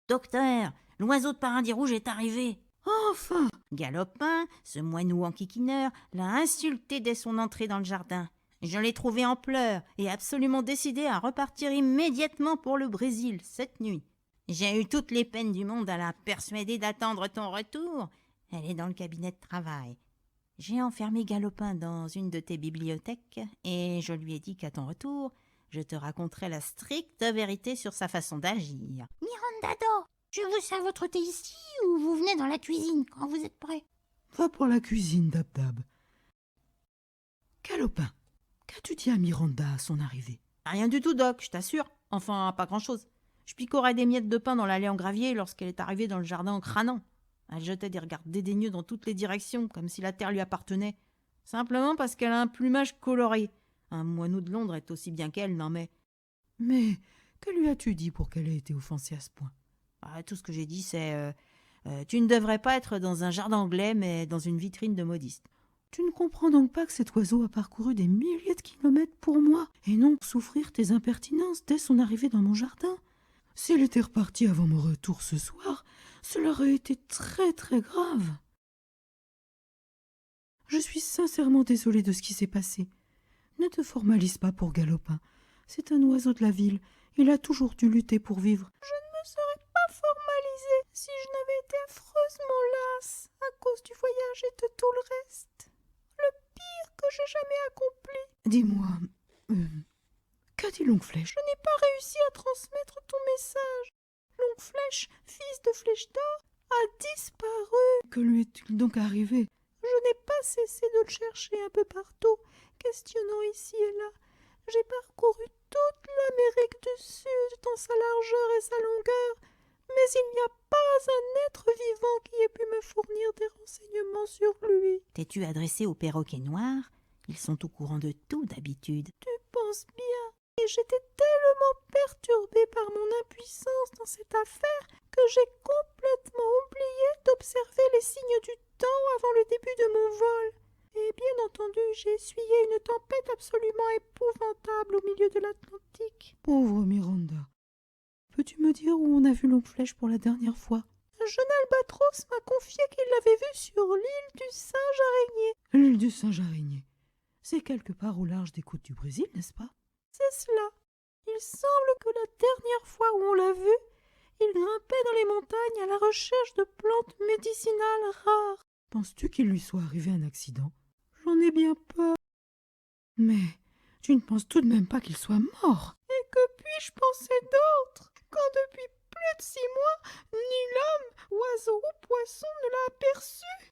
Docteur, l'oiseau de paradis rouge est arrivé. Enfin! Galopin, ce moineau enquiquineur, l'a insulté dès son entrée dans le jardin. Je l'ai trouvé en pleurs et absolument décidé à repartir immédiatement pour le Brésil cette nuit. J'ai eu toutes les peines du monde à la persuader d'attendre ton retour. Elle est dans le cabinet de travail. J'ai enfermé Galopin dans une de tes bibliothèques et je lui ai dit qu'à ton retour, je te raconterai la stricte vérité sur sa façon d'agir. Mirandado, je vous sers votre thé ici ou vous venez dans la cuisine quand vous êtes prêt? Va pour la cuisine, Dab-Dab. Galopin, qu'as-tu dit à Miranda à son arrivée? Rien du tout, Doc, je t'assure. Enfin, pas grand-chose. Je picorais des miettes de pain dans l'allée en gravier lorsqu'elle est arrivée dans le jardin en crânant. Elle jetait des regards dédaigneux dans toutes les directions, comme si la terre lui appartenait. Simplement parce qu'elle a un plumage coloré. Un moineau de Londres est aussi bien qu'elle, non mais... Mais que lui as-tu dit pour qu'elle ait été offensée à ce point? Tout ce que j'ai dit, c'est... tu ne devrais pas être dans un jardin anglais, mais dans une vitrine de modiste. Tu ne comprends donc pas que cet oiseau a parcouru des milliers de kilomètres pour moi, et non pour souffrir tes impertinences dès son arrivée dans mon jardin? S'il était reparti avant mon retour ce soir, cela aurait été très très grave. Je suis sincèrement désolée de ce qui s'est passé. Ne te formalise pas pour Galopin. C'est un oiseau de la ville. Il a toujours dû lutter pour vivre. Je ne me serais pas formalisée si je n'avais été affreusement lasse à cause du voyage et de tout le reste. Le pire que j'ai jamais accompli. Dis-moi, qu'a dit Longue-Flèche? Je n'ai pas réussi à transmettre ton message. Longue-Flèche, fils de Flèche d'Or, a disparu. Que lui est-il donc arrivé? Je n'ai pas cessé de le chercher un peu partout, questionnant ici et là. J'ai parcouru toute l'Amérique du Sud dans sa largeur et sa longueur, mais il n'y a pas un être vivant qui ait pu me fournir des renseignements sur lui. T'es-tu adressé aux perroquets noirs? Ils sont au courant de tout d'habitude. Tu penses bien. Et j'étais tellement perturbée par mon impuissance dans cette affaire que j'ai complètement oublié d'observer les signes du temps avant le début de mon vol. Et bien entendu, j'ai essuyé une tempête absolument épouvantable au milieu de l'Atlantique. Pauvre Miranda. Peux-tu me dire où on a vu Longue-Flèche pour la dernière fois? Un jeune albatros m'a confié qu'il l'avait vu sur l'île du Singe-Araignée. L'île du Singe-Araignée. C'est quelque part au large des côtes du Brésil, n'est-ce pas? C'est cela. Il semble que la dernière fois où on l'a vu, il grimpait dans les montagnes à la recherche de plantes médicinales rares. Penses-tu qu'il lui soit arrivé un accident? J'en ai bien peur. Mais tu ne penses tout de même pas qu'il soit mort? Et que puis-je penser d'autre, quand depuis plus de 6 mois, ni l'homme, oiseau ou poisson ne l'a aperçu?